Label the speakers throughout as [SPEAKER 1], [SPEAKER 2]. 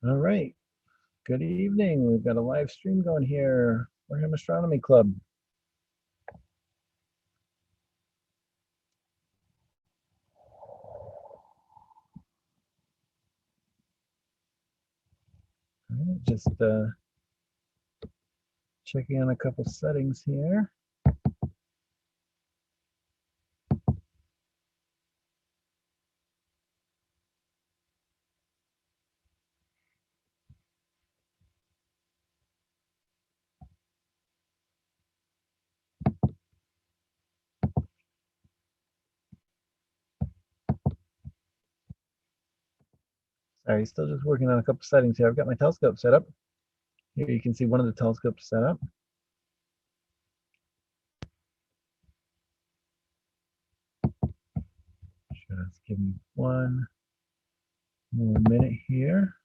[SPEAKER 1] All right. Good evening. We've got a live stream going here. Warhammer Astronomy Club. All right, just checking on a couple settings here. Sorry, still just working on a couple settings here. I've got my telescope set up. Here you can see one of the telescopes set up. Just give me one more minute here.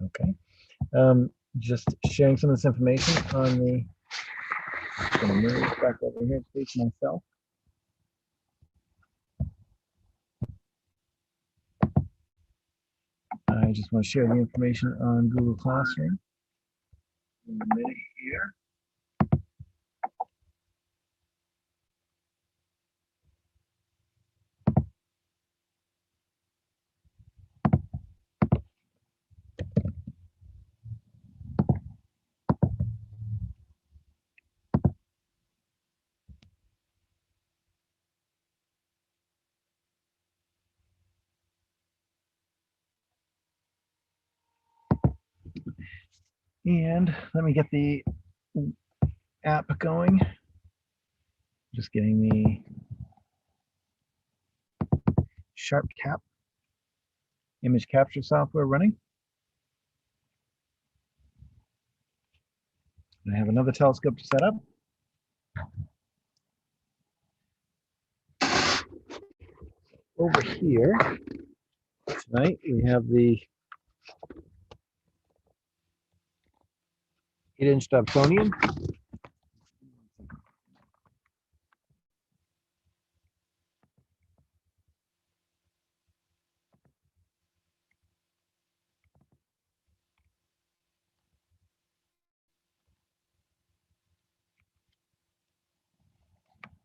[SPEAKER 1] Okay. Just sharing some of this information on the. I'm going to move back over here to face myself. I just want to share the information on Google Classroom. In a minute here. And let me get the app going. Just getting the SharpCap image capture software running. I have another telescope to set up. Over here tonight we have the 8-inch Dobsonian.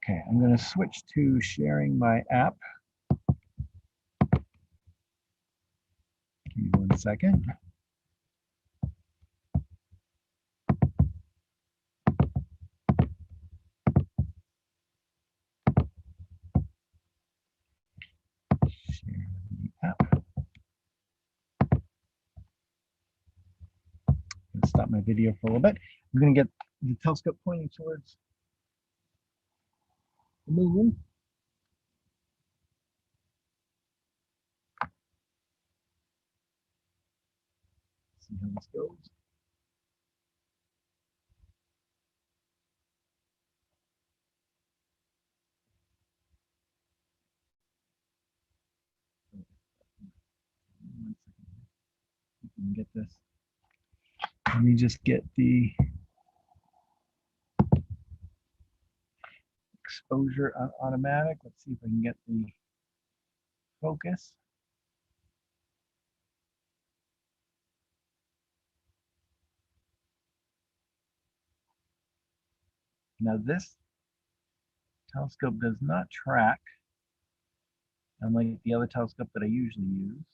[SPEAKER 1] Okay, I'm going to switch to sharing my app. Give me 1 second. Share the app. Stop my video for a little bit. I'm going to get the telescope pointing towards the moon. See how this goes. You can get this. Let me just get the exposure on automatic. Let's see if I can get the focus. Now this telescope does not track, unlike the other telescope that I usually use.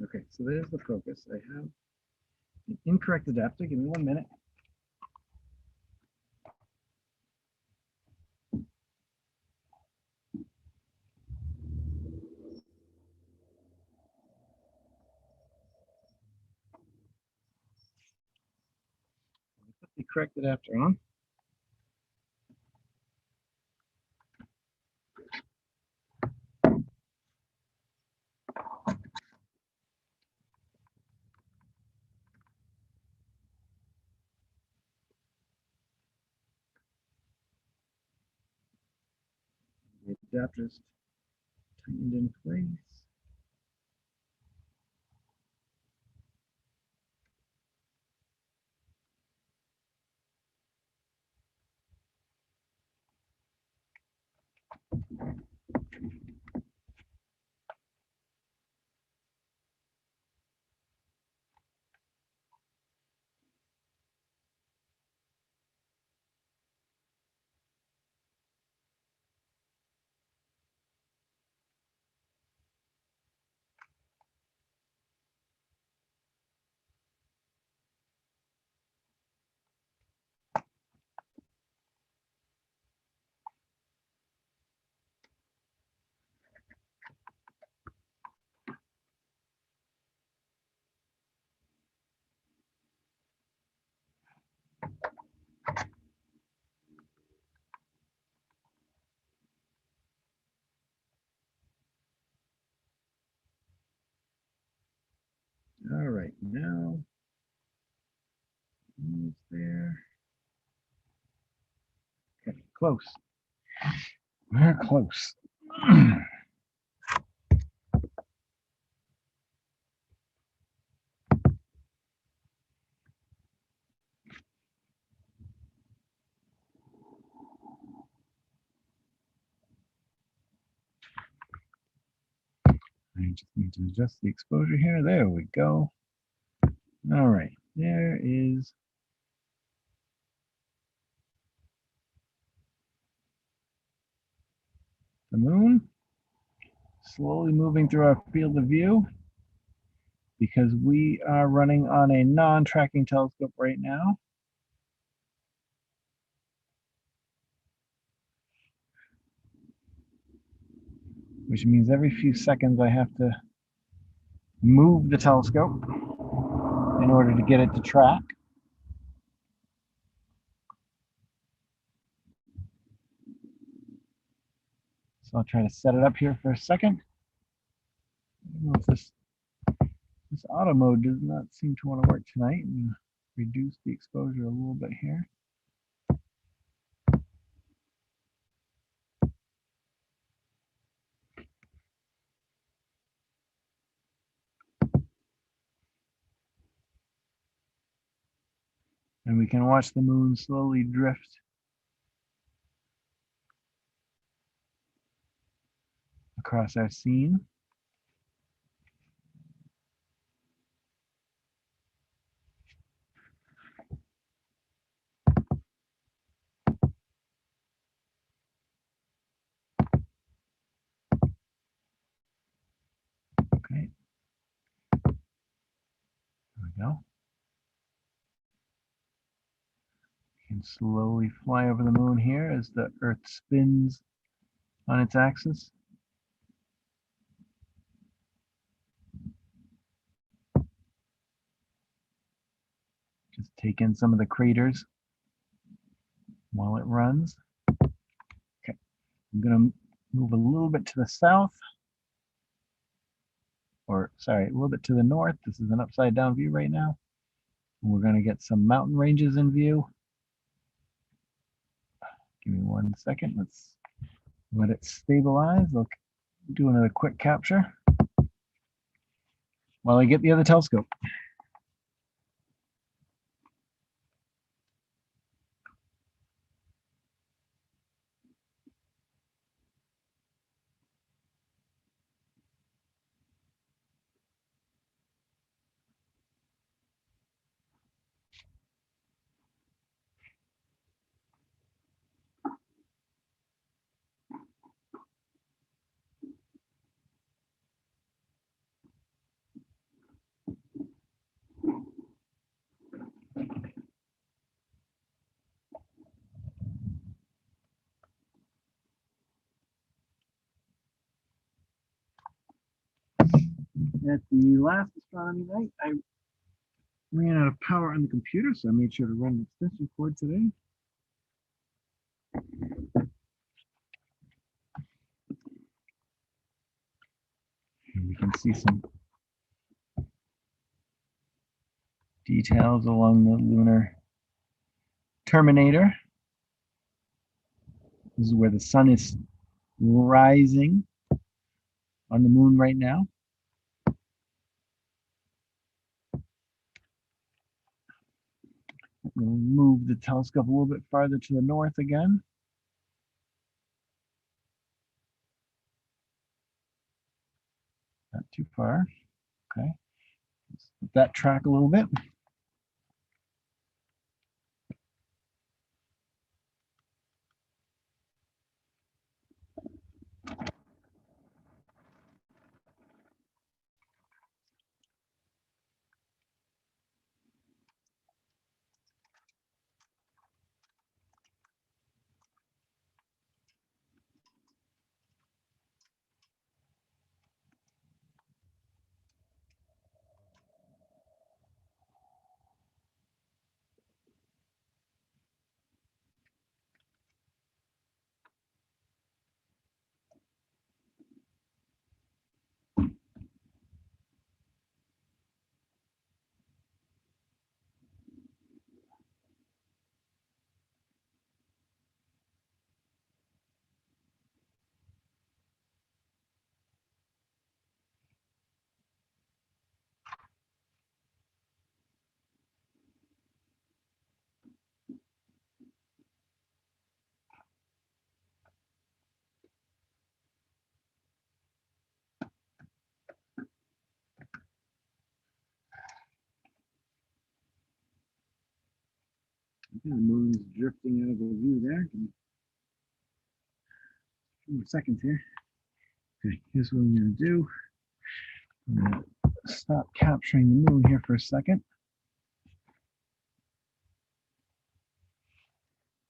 [SPEAKER 1] Okay, so there's the focus. I have an incorrect adapter. Give me 1 minute. Put the correct adapter on. The adapter's tightened in place. All right, now almost there. Okay, close. We're close. I just need to adjust the exposure here. There we go. All right, there is the moon slowly moving through our field of view because we are running on a non-tracking telescope right now. Which means every few seconds I have to move the telescope in order to get it to track. So I'll try to set it up here for a second. I don't know if this auto mode does not seem to want to work tonight. I'm going to reduce the exposure a little bit here. And we can watch the moon slowly drift across our scene. Okay. There we go. We can slowly fly over the moon here as the Earth spins on its axis. Just take in some of the craters while it runs. Okay, I'm going to move a little bit to the south, or sorry, a little bit to the north. This is an upside down view right now. And we're going to get some mountain ranges in view. Give me 1 second. Let's let it stabilize. I'll do another quick capture while I get the other telescope. At the last astronomy night, I ran out of power on the computer, so I made sure to run an extension cord today. And we can see some details along the lunar terminator. This is where the sun is rising on the moon right now. We'll move the telescope a little bit farther to the north again. Not too far. Okay. Let's let that track a little bit. The moon's drifting out of the view there. Give me a few more seconds here. Okay, here's what I'm going to do. I'm going to stop capturing the moon here for a second.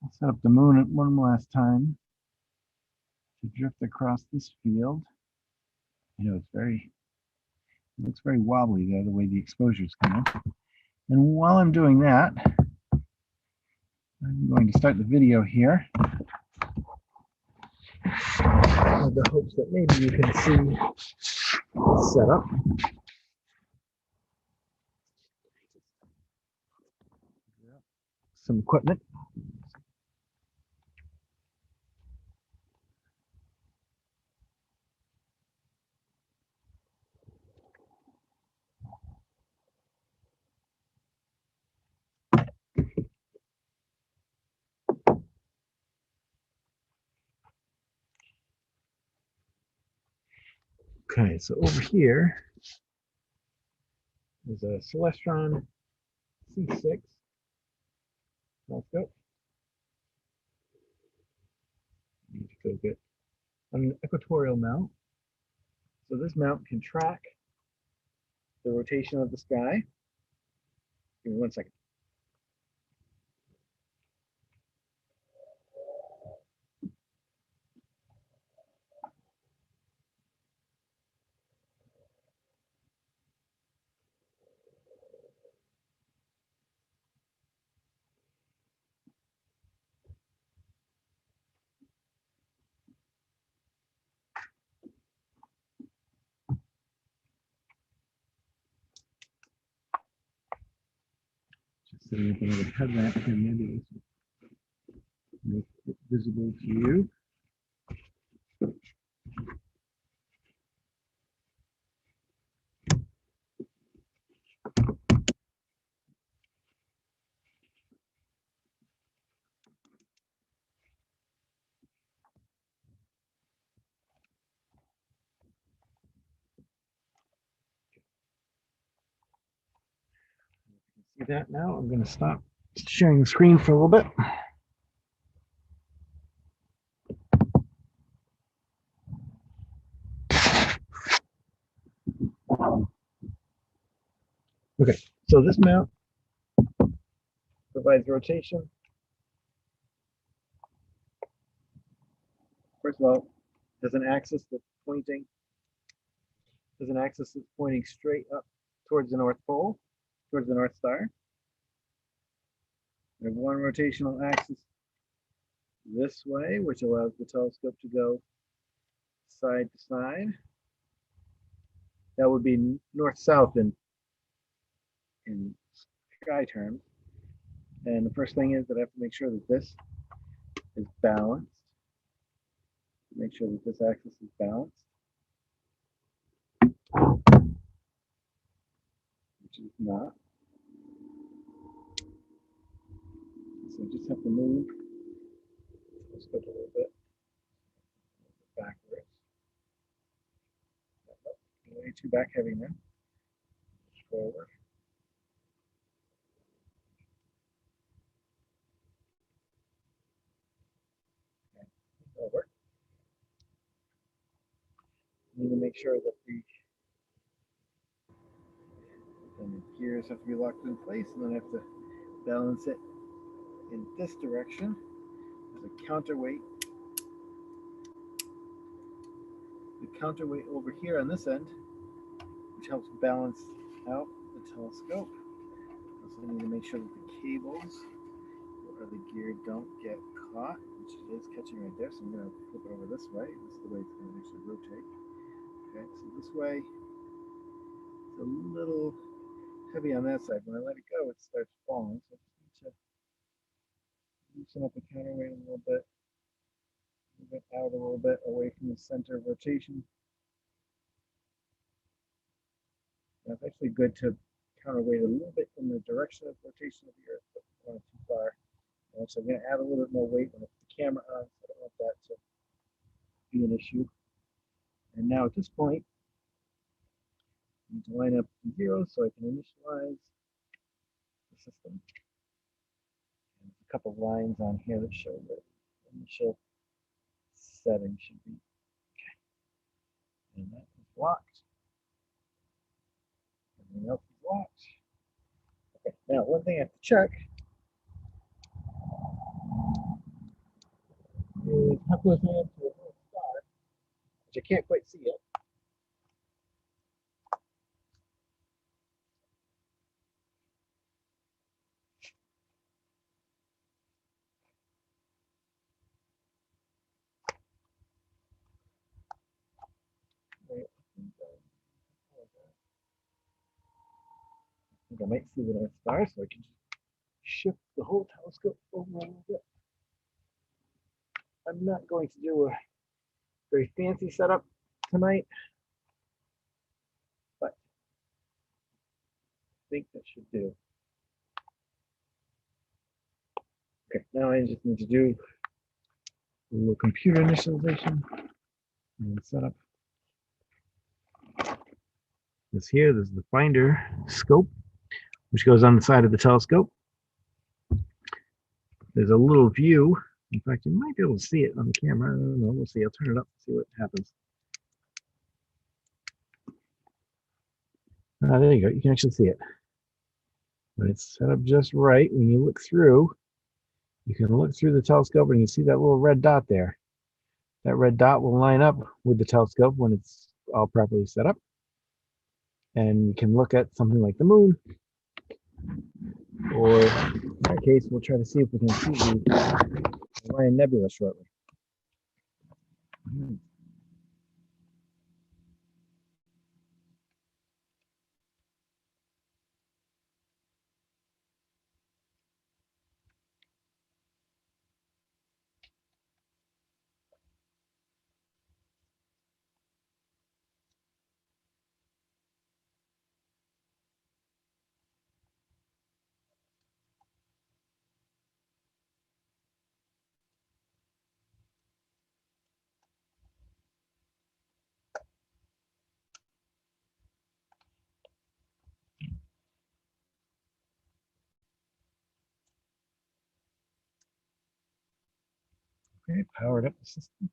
[SPEAKER 1] I'll set up the moon one last time to drift across this field. You know, it looks very wobbly there, the way the exposure is coming. And while I'm doing that, I'm going to start the video here with the hopes that maybe you can see the setup. Some equipment. Okay, so over here is a Celestron C6 telescope. Need to go get an equatorial mount. So this mount can track the rotation of the sky. Give me 1 second. Just setting up another headlamp here, maybe this will make it visible to you. See that now? I'm going to stop sharing the screen for a little bit. Okay, so this mount provides rotation. First of all, there's an axis that's pointing There's an axis that's pointing straight up towards the North Pole, towards the North Star. We have one rotational axis this way, which allows the telescope to go side to side. That would be north-south in sky terms. And the first thing is that I have to make sure that this is balanced. Make sure that this axis is balanced, which is not. So I just have to move. Let's go a little bit backwards. Way too back heavy now. Forward. Okay. Over. Need to make sure that the gears have to be locked in place, and then I have to balance it in this direction. There's a counterweight. The counterweight over here on this end, which helps balance out the telescope. Also need to make sure that the cables or the gear don't get caught, which it is catching right there. So I'm going to flip it over this way. This is the way it's going to actually rotate. Okay, so this way it's a little heavy on that side. When I let it go, it starts falling. So I just need to loosen up the counterweight a little bit, move it out a little bit away from the center of rotation. And it's actually good to counterweight a little bit in the direction of rotation of the Earth, but not too far. So I'm going to add a little bit more weight when I put the camera on, so I don't want that to be an issue. And now at this point, I need to line up zero so I can initialize the system. And there's a couple of lines on here that show the initial setting should be okay. And that is locked. Everything else is locked. Okay, now one thing I have to check is how close I am to a North Star, which I can't quite see yet. I think I might see the North Star, so I can just shift the whole telescope over a little bit. I'm not going to do a very fancy setup tonight, but I think that should do. Okay, now I just need to do a little computer initialization and setup. This here, this is the finder scope, which goes on the side of the telescope. There's a little view. In fact, you might be able to see it on the camera. I don't know. We'll see. I'll turn it up and see what happens. There you go. You can actually see it. When it's set up just right, when you look through, you can look through the telescope and you see that little red dot there. That red dot will line up with the telescope when it's all properly set up. And you can look at something like the moon. Or in our case, we'll try to see if we can see the Orion Nebula shortly. Okay, powered up the system.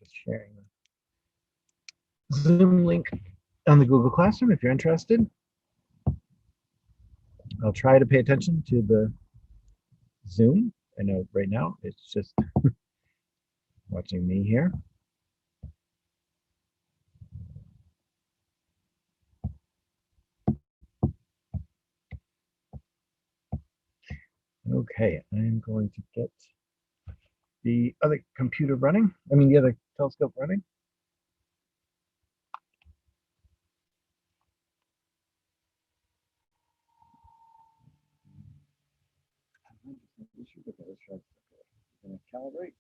[SPEAKER 1] just sharing the Zoom link on the Google Classroom if you're interested. I'll try to pay attention to the Zoom. I know right now it's just watching me here. Okay, I'm going to get the other computer running. I mean, the other telescope running. I'm going to calibrate.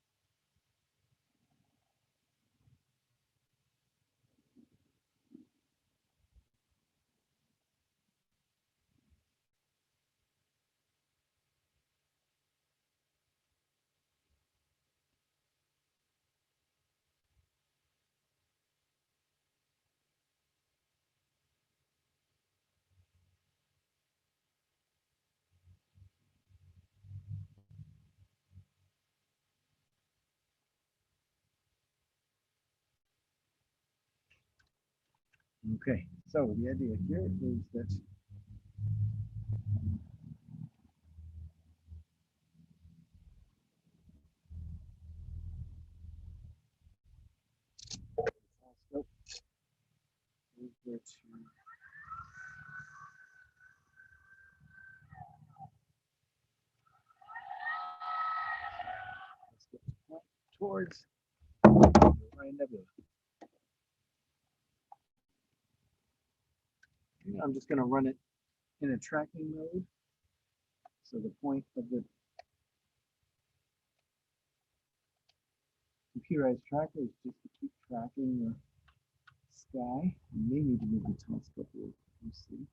[SPEAKER 1] Okay, so the idea here is that telescope over to towards Orion Nebula. I'm just going to run it in a tracking mode. So the point of the computerized tracker is just to keep tracking the sky. You may need to move the telescope a little. You see.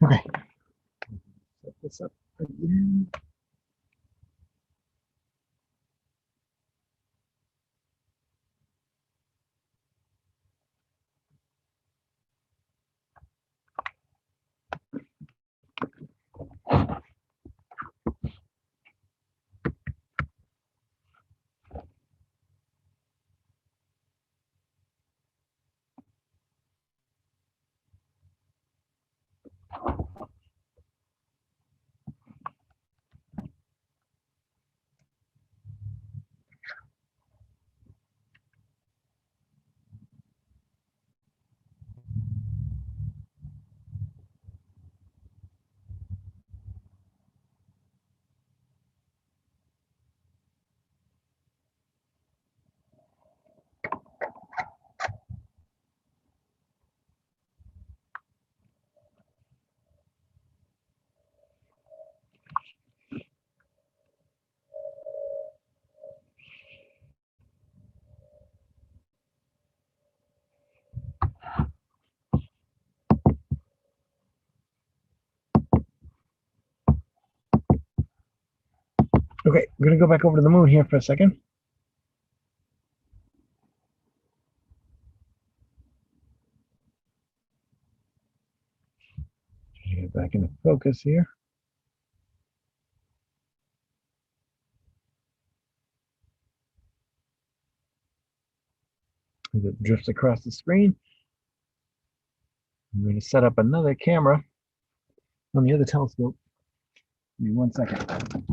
[SPEAKER 1] Okay. Set this up again. Okay, I'm gonna go back over to the moon here for a second. Get back into focus here. As it drifts across the screen, I'm going to set up another camera on the other telescope. Give me 1 second.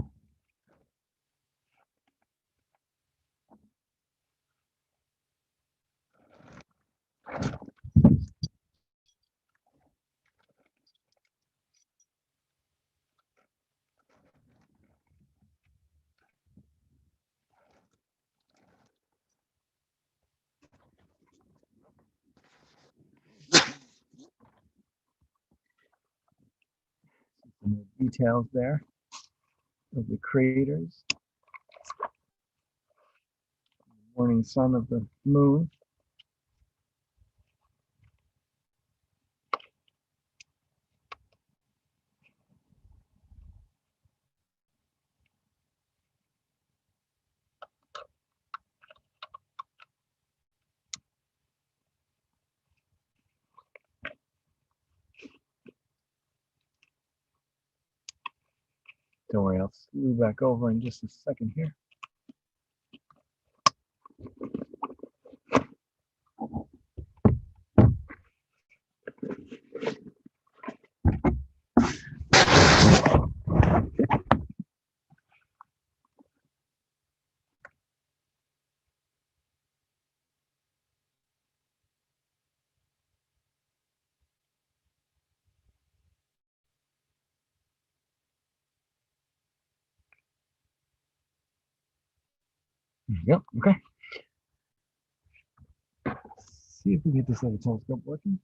[SPEAKER 1] Some details there of the craters, the morning sun of the moon. Don't worry, I'll slew back over in just a second here. Yep, okay. See if we get this other telescope working.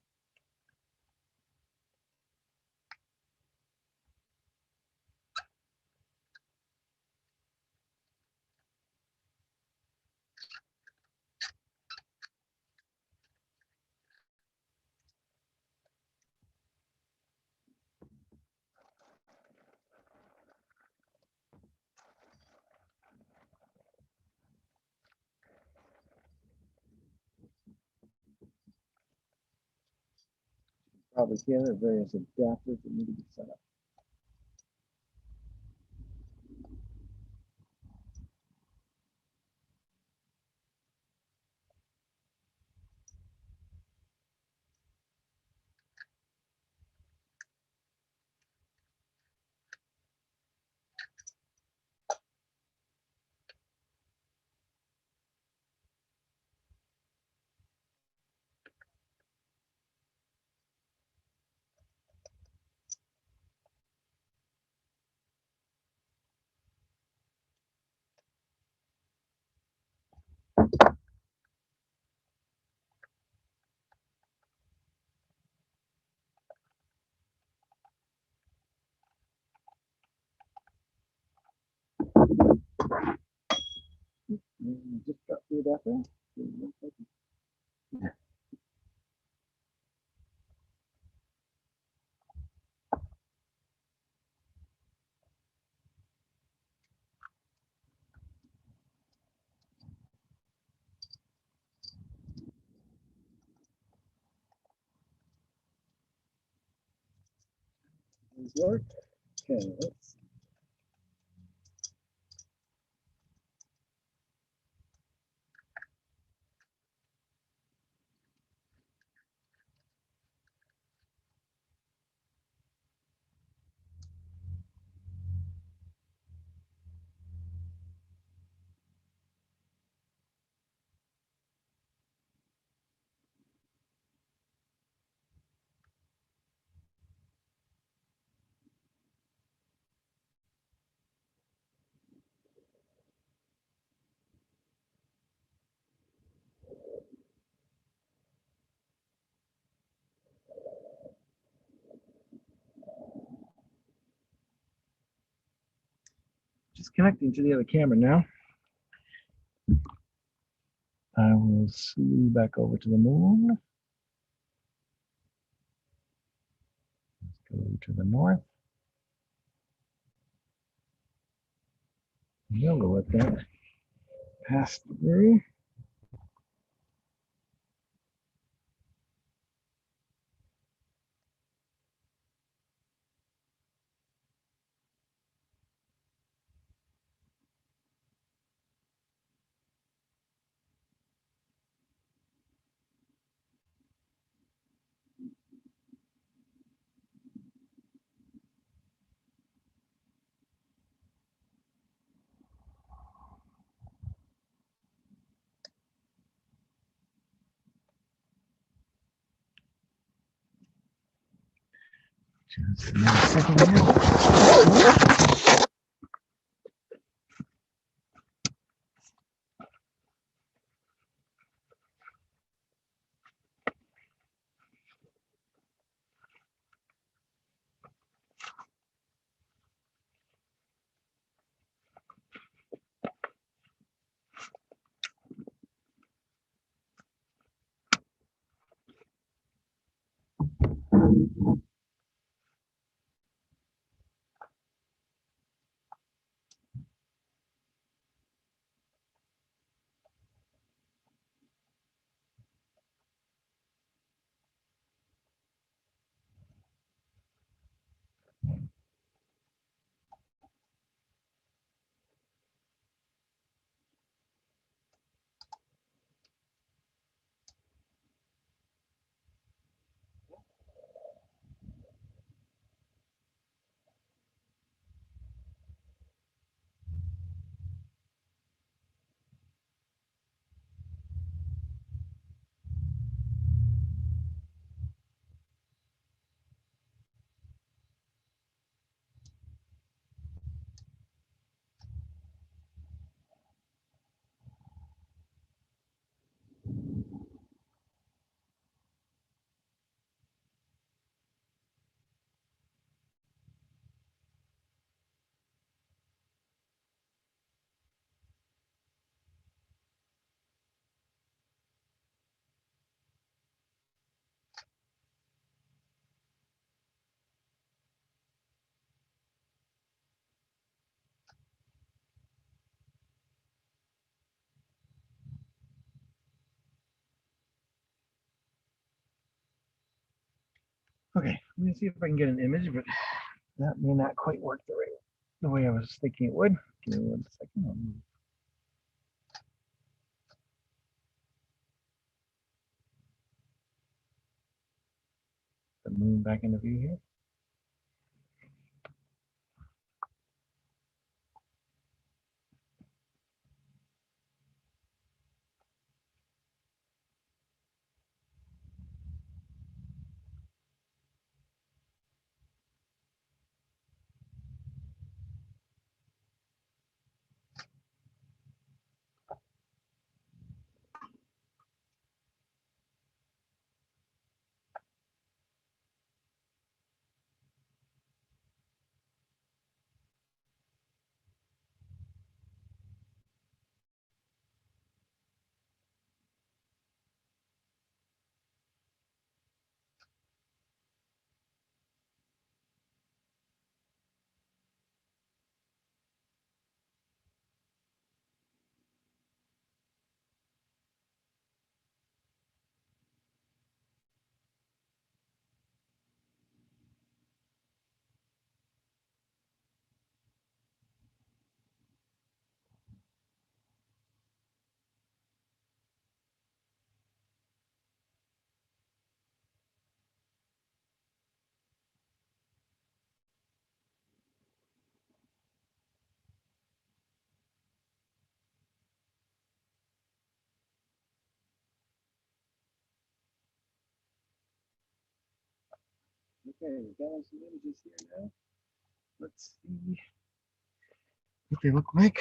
[SPEAKER 1] Probably here, there are various adapters that need to be set up. Just got the adapter. these work. Okay, let's just connecting to the other camera now. I will slew back over to the moon. Let's go to the north. We'll go with that. Pass through. Just another second here. Okay, let me see if I can get an image, but that may not quite work the way I was thinking it would. Give me 1 second. I'll move the moon back into view here. Okay, we've got some images here now. Let's see what they look like.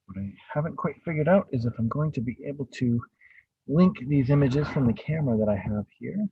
[SPEAKER 1] What I haven't quite figured out is if I'm going to be able to link these images from the camera that I have here.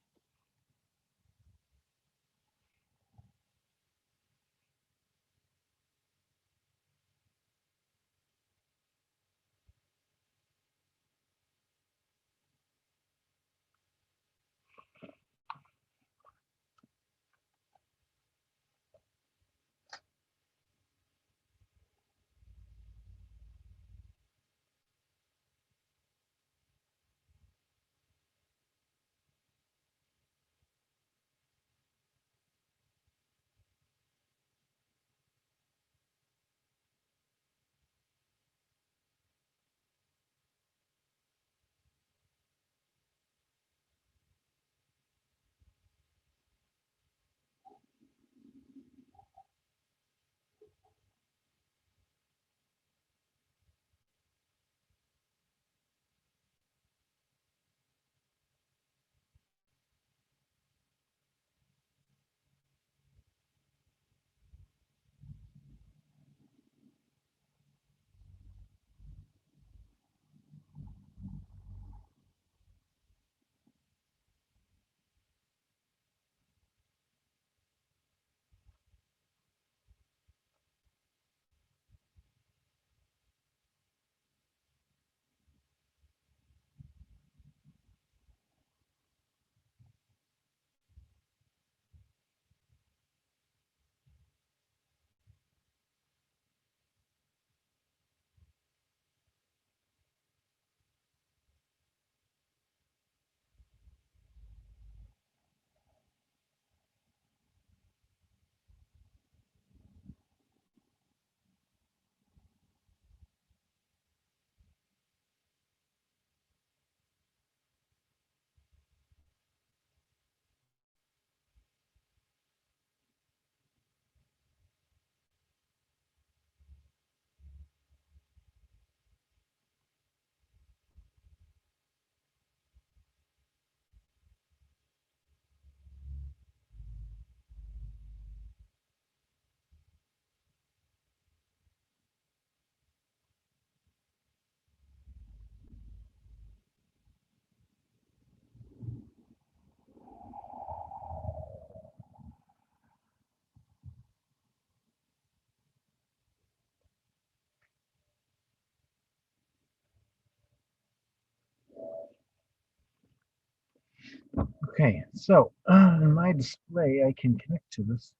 [SPEAKER 1] Okay, so in my display, I can connect to this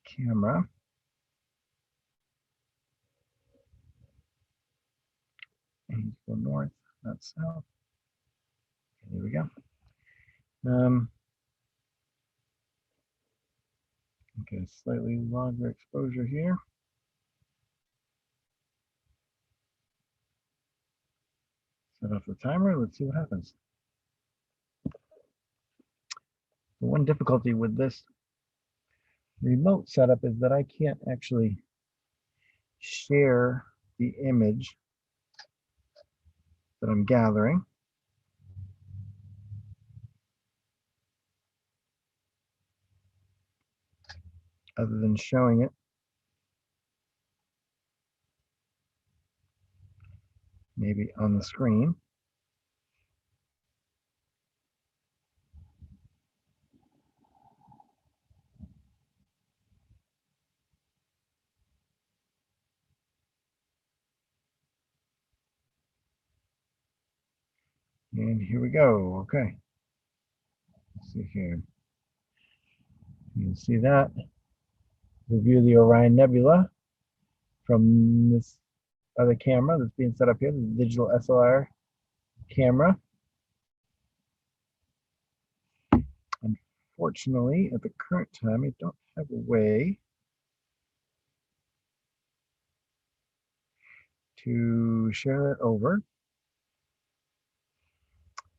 [SPEAKER 1] camera. And go north, not south. Okay, there we go. Okay, slightly longer exposure here. Set off the timer. Let's see what happens. The one difficulty with this remote setup is that I can't actually share the image that I'm gathering. Other than showing it maybe on the screen. And here we go. Okay. Let's see here. You can see that. The view of the Orion Nebula from this other camera that's being set up here, the digital SLR camera. Unfortunately, at the current time, I don't have a way to share that over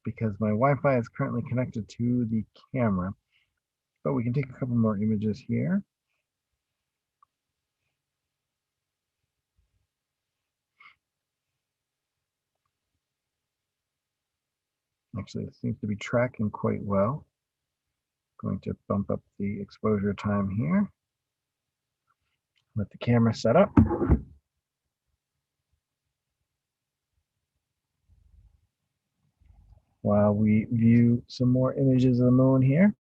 [SPEAKER 1] because my Wi-Fi is currently connected to the camera. but we can take a couple more images here. Actually, it seems to be tracking quite well. Going to bump up the exposure time here. Let the camera set up. While we view some more images of the moon here.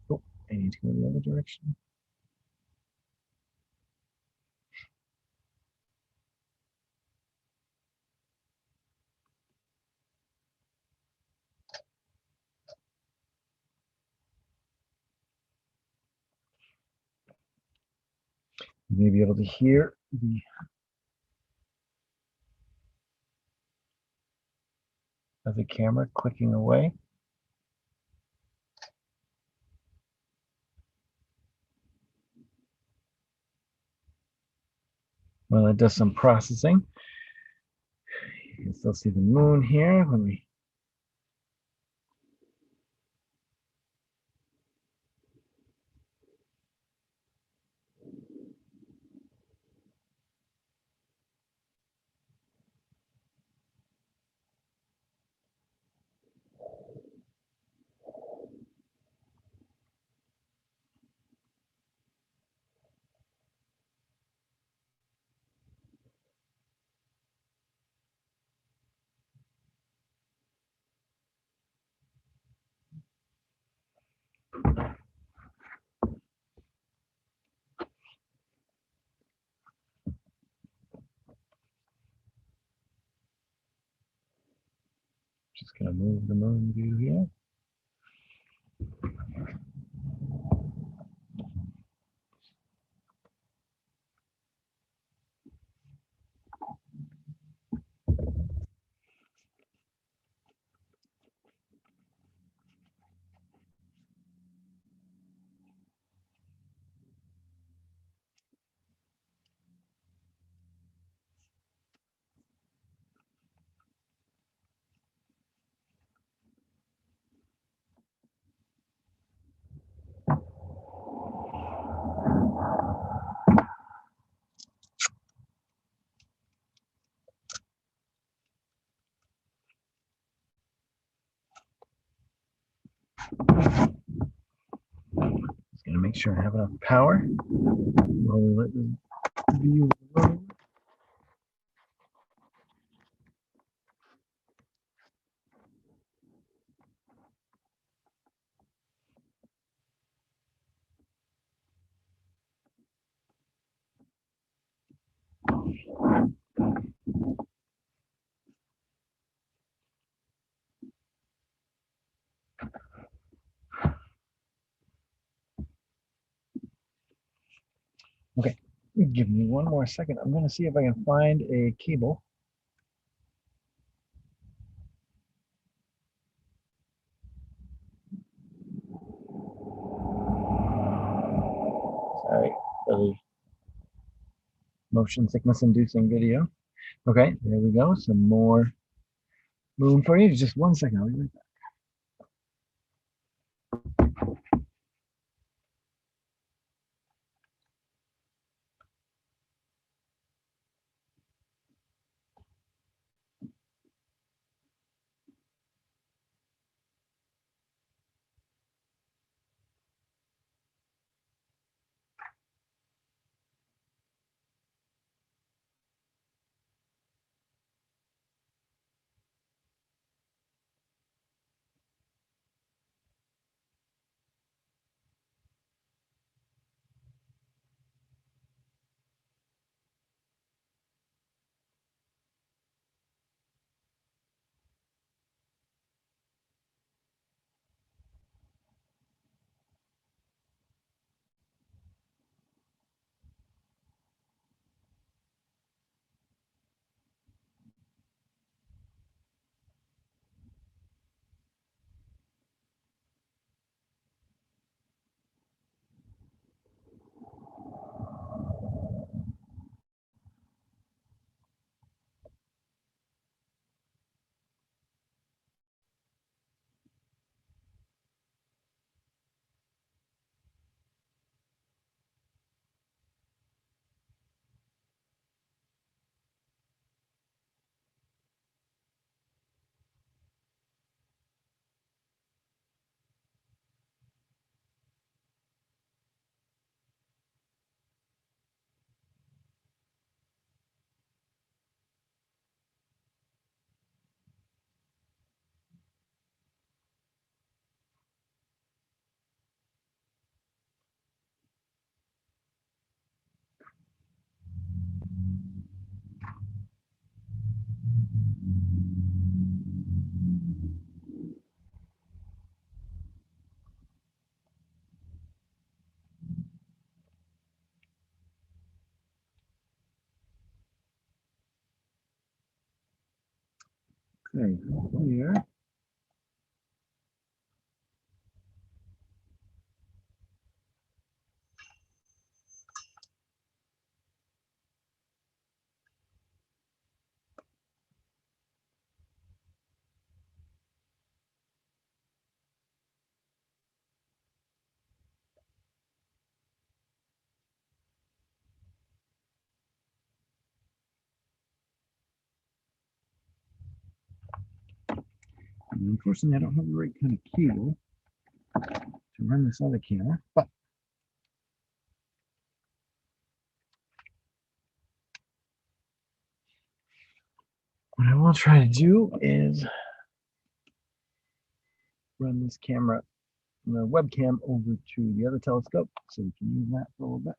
[SPEAKER 1] Oh, I need to go the other direction. You may be able to hear the camera clicking away. Well, it does some processing. You can still see the moon here. Let me. Just gonna move the moon view here. Just gonna make sure I have enough power while we let the view load. Okay, give me one more second. I'm gonna see if I can find a cable. Sorry for the motion sickness inducing video. Okay, there we go. Some more moon for you. Just one second. I'll be right back. Okay, here. And unfortunately, I don't have the right kind of cable to run this other camera, but what I will try to do is run this camera, the webcam, over to the other telescope so we can use that for a little bit.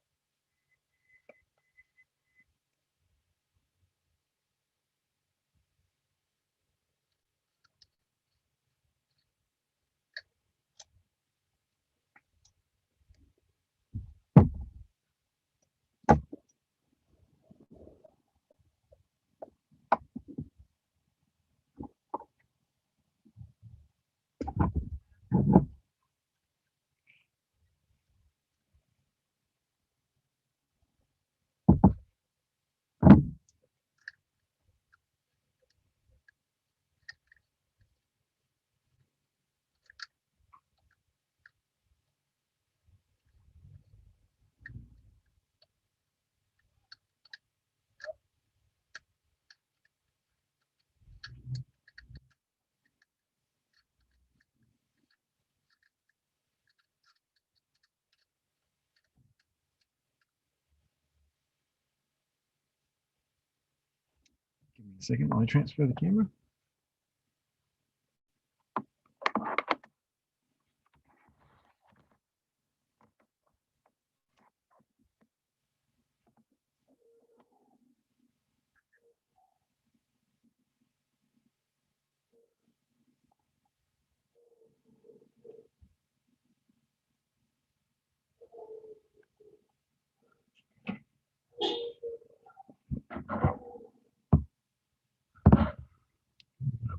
[SPEAKER 1] Give me a second while I transfer the camera.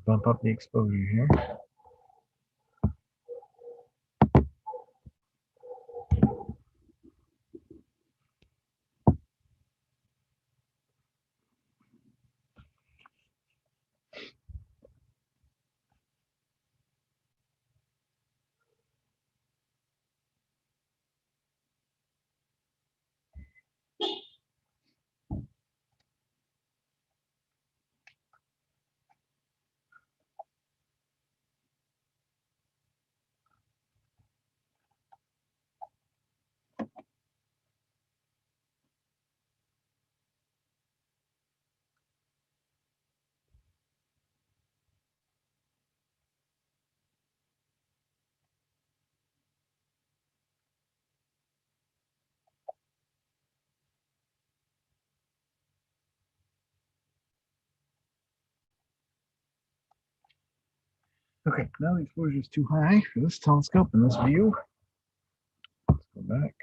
[SPEAKER 1] Bump up the exposure here. Okay, now the exposure is too high for this telescope and this view. Let's go back.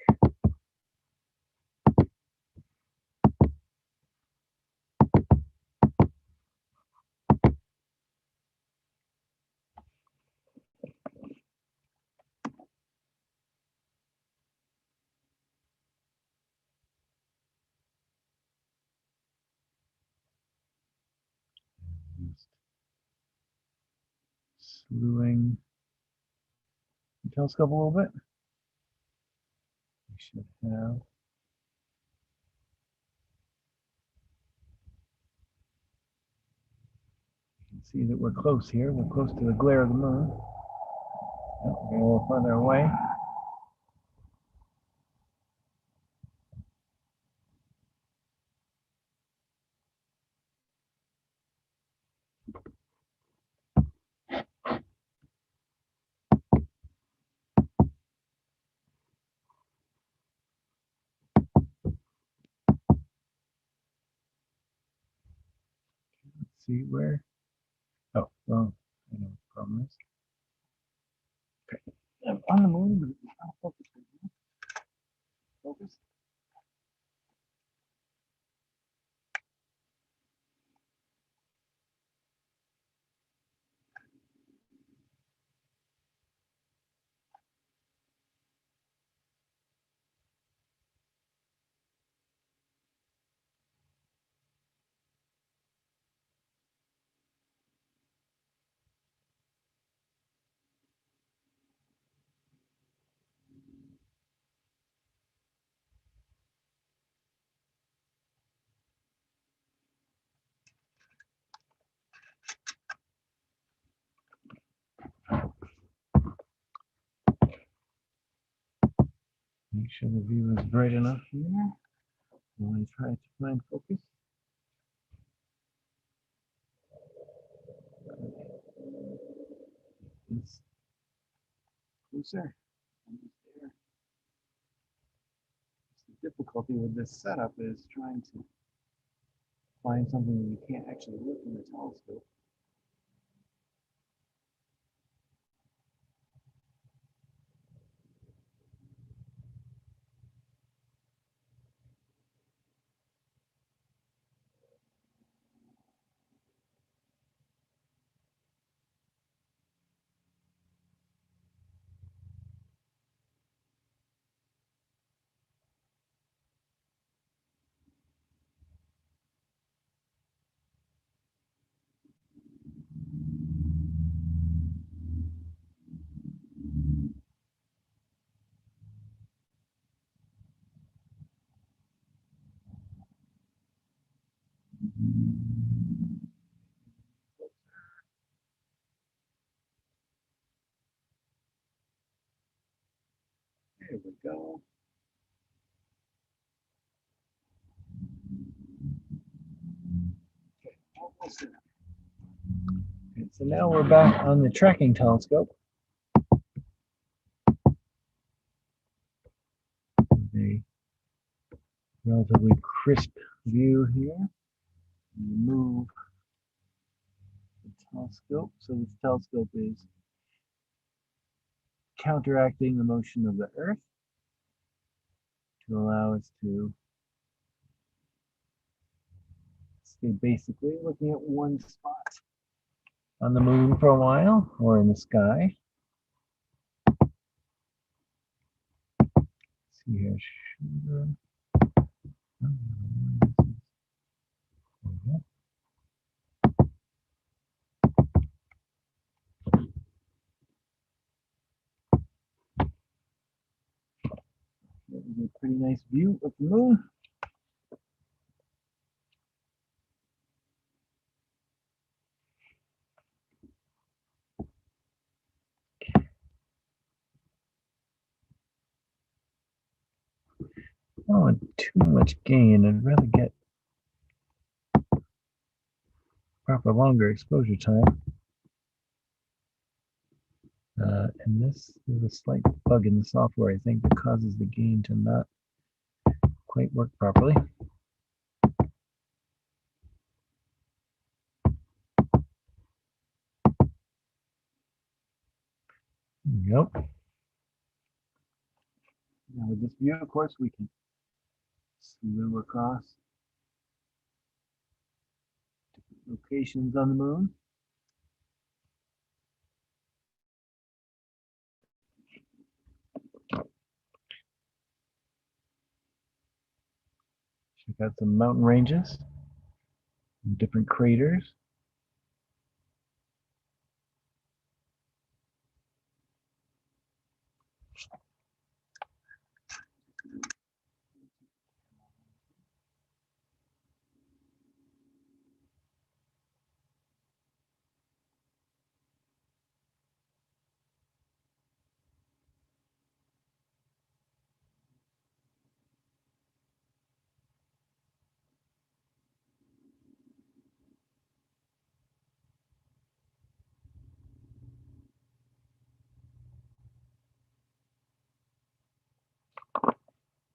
[SPEAKER 1] Just slewing the telescope a little bit. We should have. You can see that we're close here. We're close to the glare of the moon. Oh, we're a little further away. Let's see where. Oh, well, I know what the problem is. Okay, I'm on the moon, but it's not focused right now. Focus. Make sure the view is bright enough here while I try to find focus. It's closer. Almost there. The difficulty with this setup is trying to find something that you can't actually look in the telescope. There we go. Okay, almost there. Okay, so now we're back on the tracking telescope. A relatively crisp view here. Move the telescope. So this telescope is counteracting the motion of the Earth to allow us to stay basically looking at one spot on the moon for a while or in the sky. Let's see here. That was a pretty nice view of the moon. I don't want too much gain. I'd rather get proper longer exposure time. And this is a slight bug in the software, I think, that causes the gain to not quite work properly. There we go. Now with this view, of course, we can zoom across different locations on the moon. Check out some mountain ranges, different craters.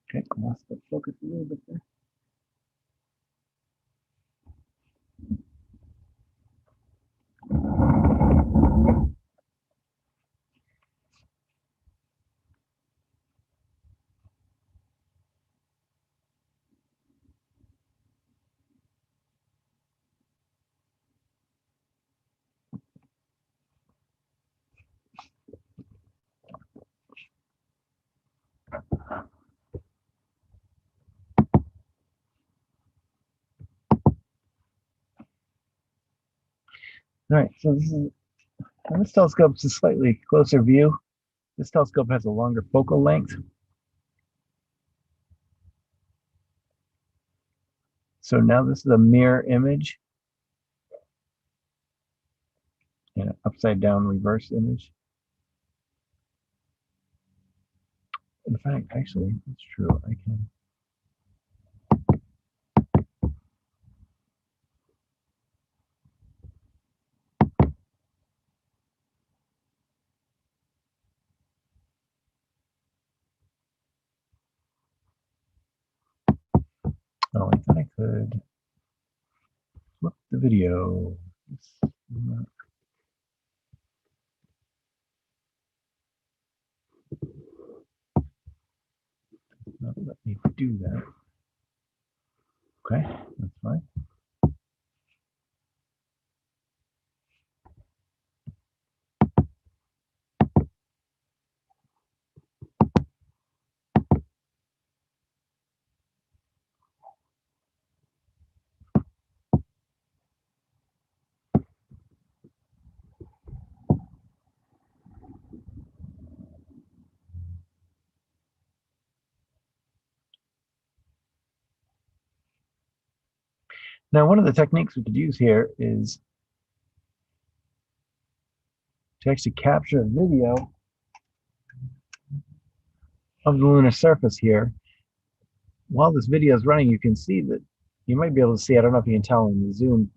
[SPEAKER 1] Okay, lost the focus a little bit there. All right, so this telescope is a slightly closer view. This telescope has a longer focal length. So now this is a mirror image and an upside down reverse image. The fact, actually, it's true. I can. Oh, I thought I could flip the video. It's not let me do that. Okay, that's fine. Now, one of the techniques we could use here is to actually capture a video of the lunar surface here. While this video is running, you can see that you might be able to see, I don't know if you can tell in the zoom,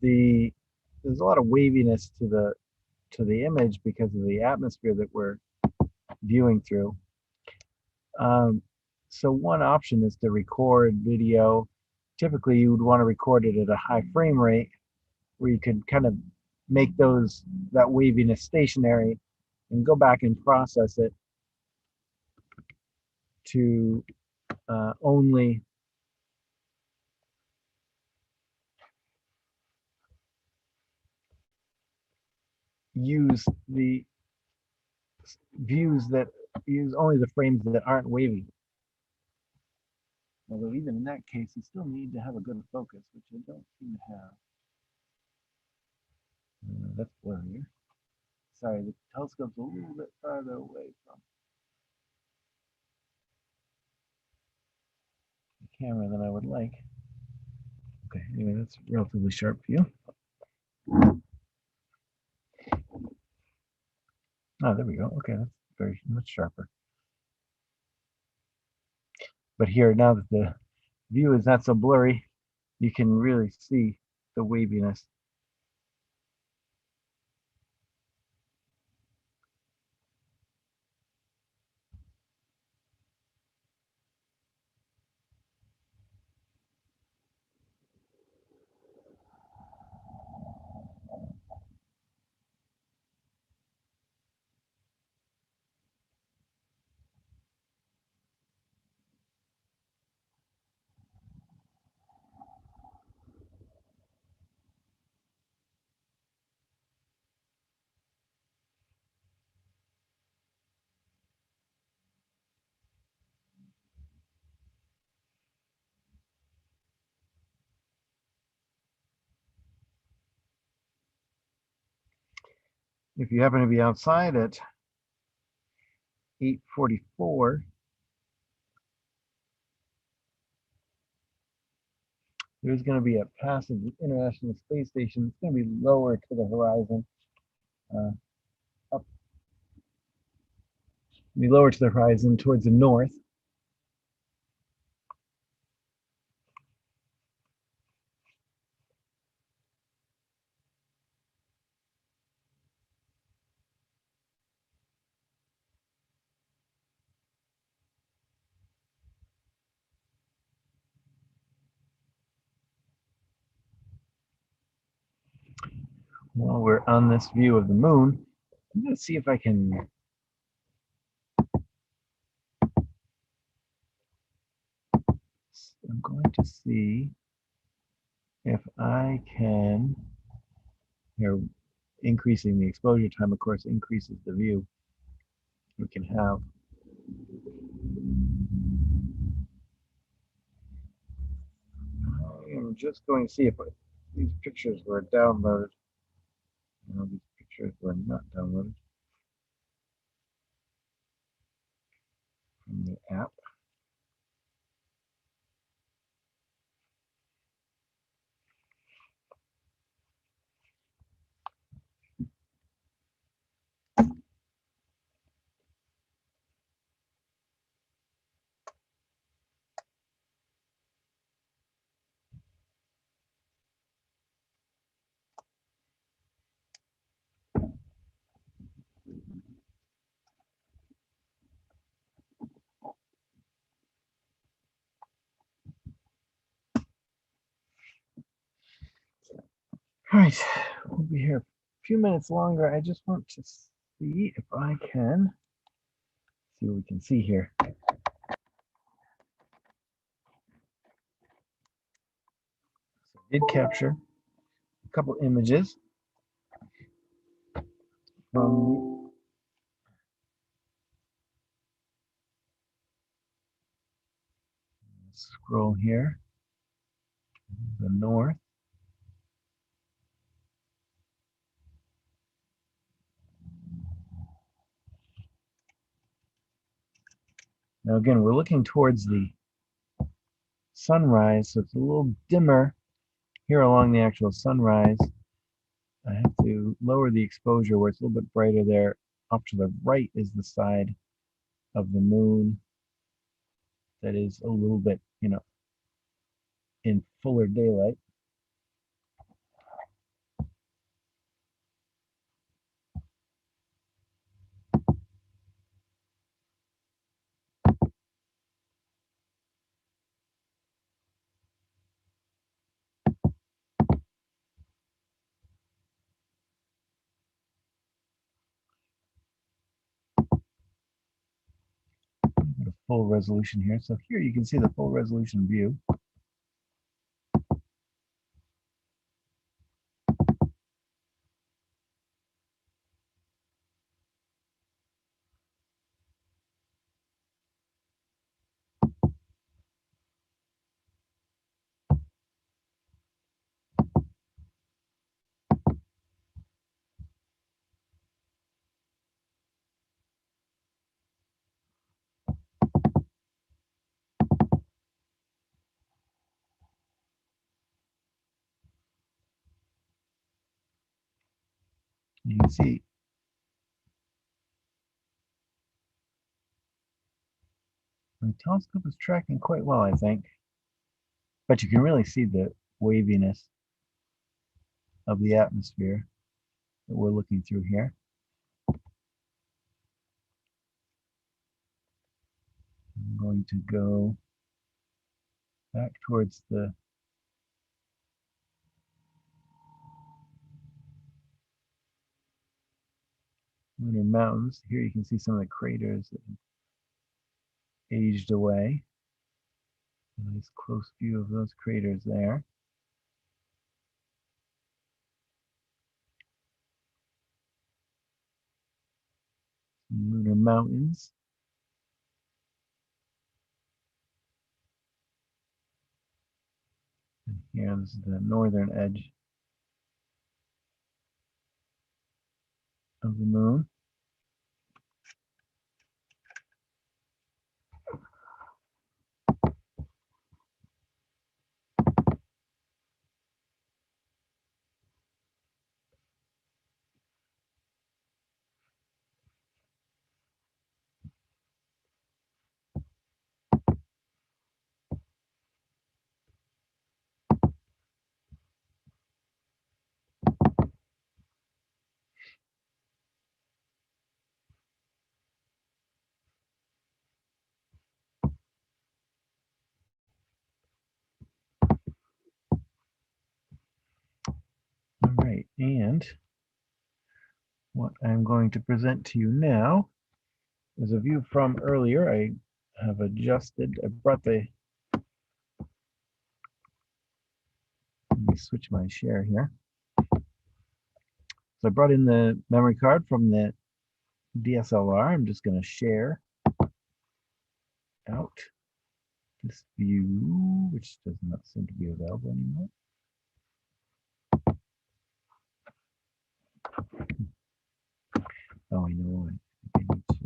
[SPEAKER 1] there's a lot of waviness to the image because of the atmosphere that we're viewing through. So one option is to record video. Typically, you would want to record it at a high frame rate where you could kind of make that waviness stationary and go back and process it to only use the views that use only the frames that aren't wavy. Although even in that case, you still need to have a good focus, which I don't seem to have. That's blurrier. Sorry, the telescope's a little bit farther away from the camera than I would like. Okay, anyway, that's a relatively sharp view. Oh, there we go. Okay, that's very much sharper. But here, now that the view is not so blurry, you can really see the waviness. If you happen to be outside at 8:44, there's going to be a passage International Space Station. It's going to be lower to the horizon, be lower to the horizon towards the north. While we're on this view of the moon, I'm going to see if I can I'm going to see if I can, here, increasing the exposure time, of course, increases the view we can have. I'm just going to see if these pictures were downloaded. No, these pictures were not downloaded from the app. All right, we'll be here a few minutes longer. I just want to see if I can see what we can see here. So I did capture a couple images from the scroll here, the north. Now again, we're looking towards the sunrise, so it's a little dimmer here along the actual sunrise. I have to lower the exposure where it's a little bit brighter there. Up to the right is the side of the moon that is a little bit, in fuller daylight. Go to full resolution here. So here you can see the full resolution view. You can see the telescope is tracking quite well, I think. But you can really see the waviness of the atmosphere that we're looking through here. I'm going to go back towards the lunar mountains. Here you can see some of the craters that have aged away. A nice close view of those craters there. Some lunar mountains. And here is the northern edge of the moon. All right, and what I'm going to present to you now is a view from earlier. I have adjusted, I brought the, let me switch my share here. So I brought in the memory card from the DSLR. I'm just going to share out this view, which does not seem to be available anymore. Oh, I know. I need to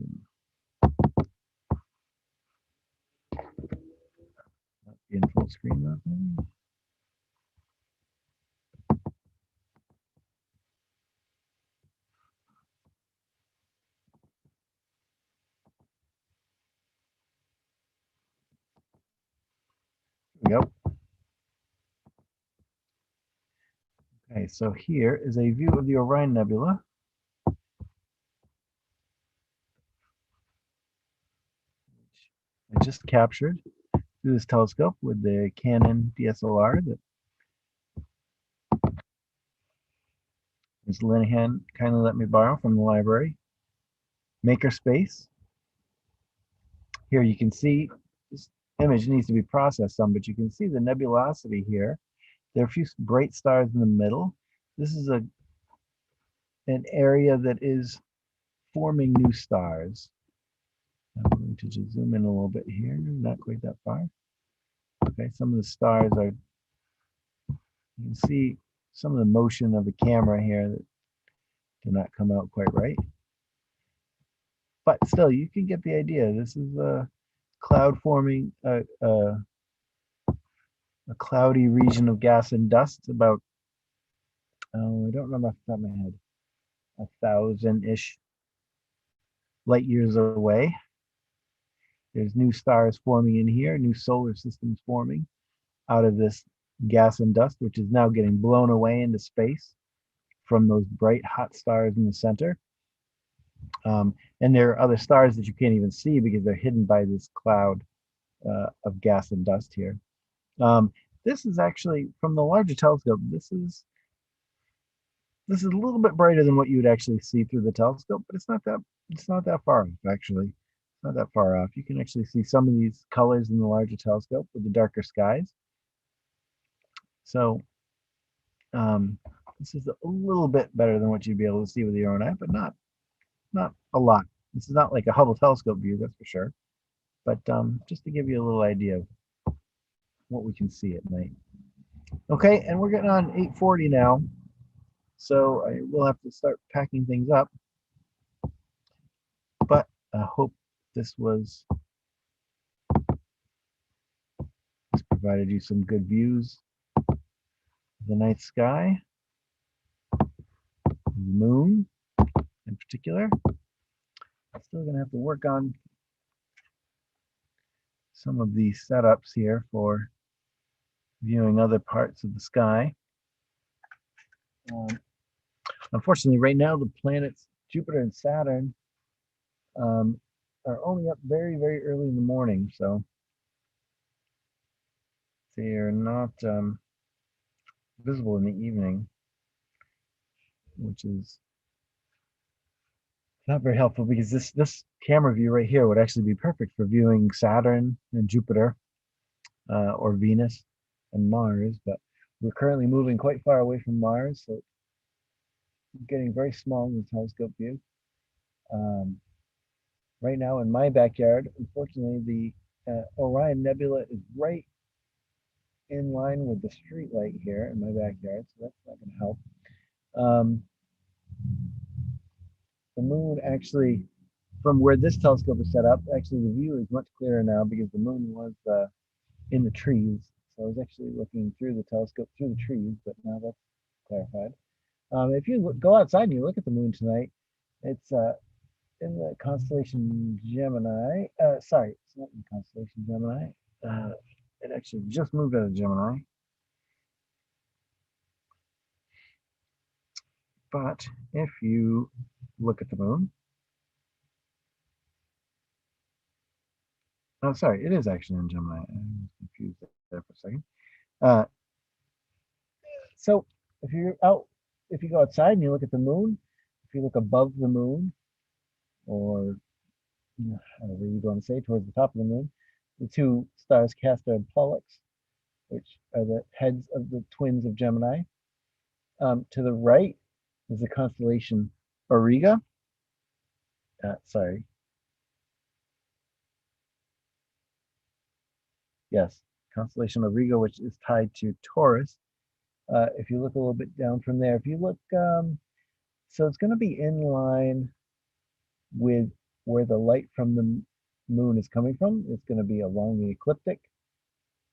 [SPEAKER 1] not be in full screen that way. Yep. Okay, so here is a view of the Orion Nebula. Which I just captured through this telescope with the Canon DSLR that Ms. Linehan kindly let me borrow from the library. Makerspace. Here you can see this image needs to be processed some, but you can see the nebulosity here. There are a few bright stars in the middle. This is an area that is forming new stars. I'm going to just zoom in a little bit here, not quite that far. Okay, some of the stars are, you can see some of the motion of the camera here that did not come out quite right. But still, you can get the idea. This is a cloud forming, a cloudy region of gas and dust about, oh, I don't remember off the top of my head, 1,000-ish light years away. There's new stars forming in here, new solar systems forming out of this gas and dust, which is now getting blown away into space from those bright hot stars in the center. And there are other stars that you can't even see because they're hidden by this cloud of gas and dust here. This is actually, from the larger telescope, this is a little bit brighter than what you would actually see through the telescope, but it's not that far off, actually. It's not that far off. You can actually see some of these colors in the larger telescope with the darker skies. So this is a little bit better than what you'd be able to see with your own eye, but not a lot. This is not like a Hubble telescope view, that's for sure. But just to give you a little idea of what we can see at night. Okay, and we're getting on 8:40 now, so I will have to start packing things up. But I hope this provided you some good views of the night sky, the moon in particular. I'm still going to have to work on some of these setups here for viewing other parts of the sky. Unfortunately, right now, the planets Jupiter and Saturn are only up very, very early in the morning, so they are not visible in the evening, which is not very helpful because this camera view right here would actually be perfect for viewing Saturn and Jupiter or Venus and Mars, but we're currently moving quite far away from Mars, so it's getting very small in the telescope view. Right now in my backyard, unfortunately, the Orion Nebula is right in line with the street light here in my backyard, so that's not going to help. The moon actually, from where this telescope is set up, actually the view is much clearer now because the moon was in the trees. So I was actually looking through the telescope through the trees, but now that's clarified. If you go outside and you look at the moon tonight, it's in the constellation Gemini. Sorry, it's not in the constellation Gemini. It actually just moved out of Gemini. But if you look at the moon, oh, sorry, it is actually in Gemini. I was confused there for a second. So if you go outside and you look at the moon, if you look above the moon, or however you want to say, towards the top of the moon, the two stars Castor and Pollux, which are the heads of the twins of Gemini. To the right is the constellation Auriga. Yes, constellation Auriga, which is tied to Taurus. If you look a little bit down from there, if you look, so it's going to be in line with where the light from the moon is coming from. It's going to be along the ecliptic.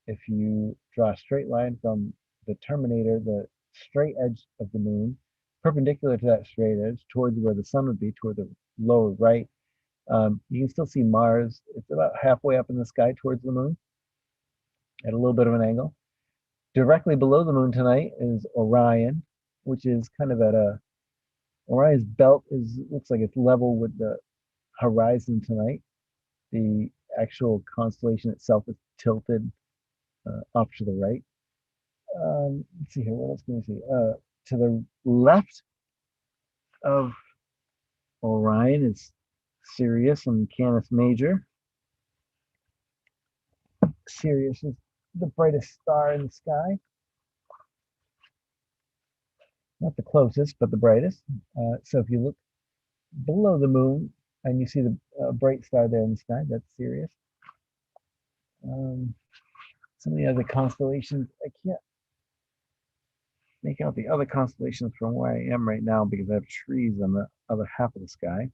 [SPEAKER 1] If you draw a straight line from the terminator, the straight edge of the moon, perpendicular to that straight edge, towards where the sun would be, toward the lower right, you can still see Mars. It's about halfway up in the sky towards the moon at a little bit of an angle. Directly below the moon tonight is Orion, which is kind of at Orion's belt looks like it's level with the horizon tonight. The actual constellation itself is tilted off to the right. Let's see here, what else can we see? To the left of Orion is Sirius and Canis Major. Sirius is the brightest star in the sky. Not the closest, but the brightest. So if you look below the moon and you see the bright star there in the sky, that's Sirius. Some of the other constellations, I can't make out the other constellations from where I am right now because I have trees on the other half of the sky.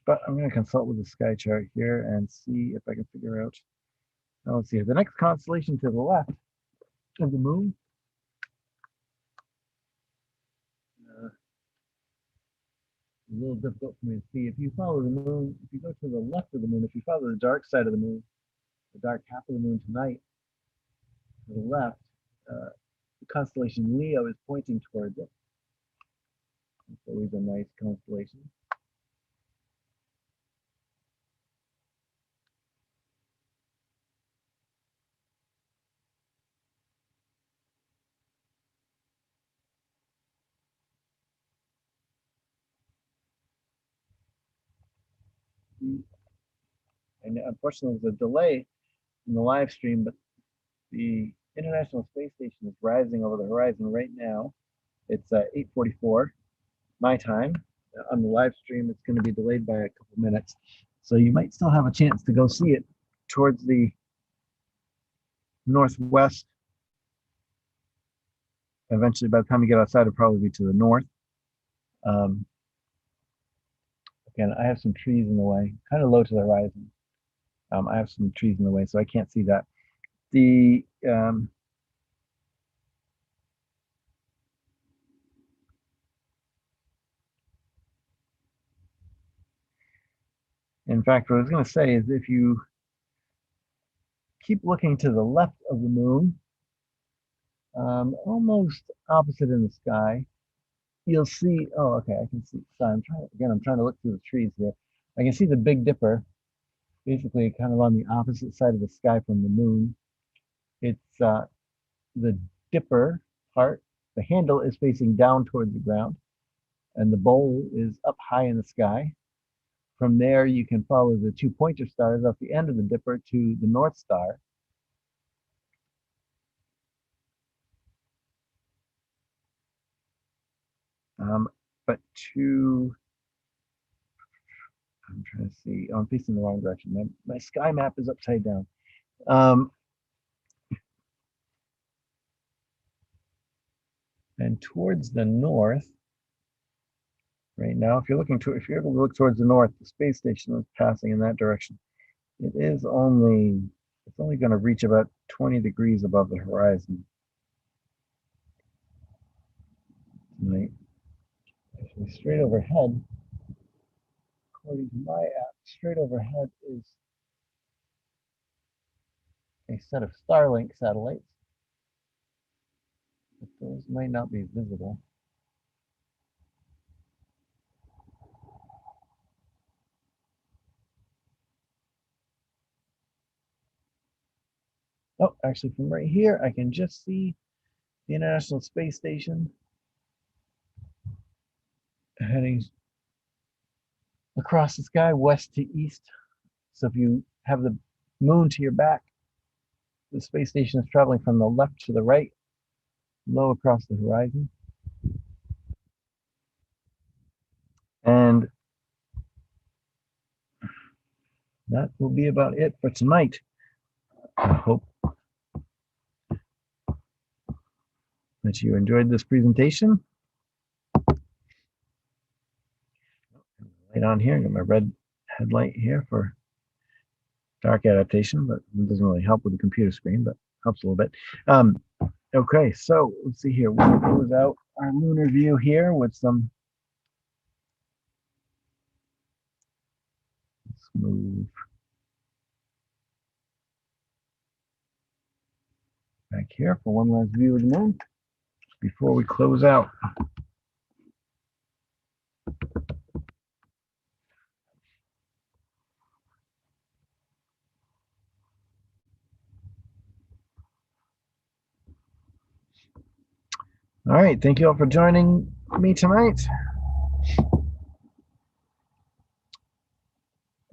[SPEAKER 1] But I'm going to consult with the sky chart here and see if I can figure out. Now let's see. The next constellation to the left of the moon. A little difficult for me to see. If you follow the moon, if you go to the left of the moon, if you follow the dark side of the moon, the dark half of the moon tonight, to the left, the constellation Leo is pointing towards it. It's always a nice constellation. And unfortunately, there's a delay in the live stream, but the International Space Station is rising over the horizon right now. It's 8:44 my time. On the live stream, it's going to be delayed by a couple minutes. So you might still have a chance to go see it towards the northwest. Eventually, by the time you get outside, it'll probably be to the north. Again, I have some trees in the way, kind of low to the horizon. I have some trees in the way, so I can't see that. The in fact, what I was going to say is if you keep looking to the left of the moon, almost opposite in the sky, you'll see. Oh, okay, I can see. So I'm trying to look through the trees here. I can see the Big Dipper, basically kind of on the opposite side of the sky from the moon. It's the dipper part. The handle is facing down towards the ground, and the bowl is up high in the sky. From there, you can follow the two pointer stars off the end of the dipper to the North Star. But I'm trying to see. Oh, I'm facing the wrong direction. My sky map is upside down. And towards the north, right now, if you're able to look towards the north, the space station is passing in that direction. It's only going to reach about 20 degrees above the horizon tonight. Actually, straight overhead, according to my app, straight overhead is a set of Starlink satellites, but those might not be visible. Oh, actually, from right here, I can just see the International Space Station heading across the sky, west to east. So if you have the moon to your back, the space station is traveling from the left to the right, low across the horizon. And that will be about it for tonight. I hope that you enjoyed this presentation. Light on here, got my red headlight here for dark adaptation, but it doesn't really help with the computer screen, but helps a little bit. Okay, so let's see here. We'll close out our lunar view here with some. Let's move back here for one last view of the moon before we close out. All right, thank you all for joining me tonight.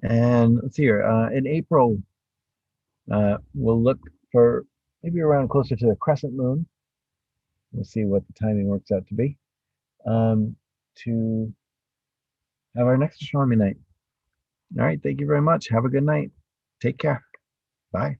[SPEAKER 1] And let's see here. In April, we'll look for maybe around closer to the crescent moon. We'll see what the timing works out to be. To have our next astronomy night. All right. Thank you very much. Have a good night. Take care. Bye.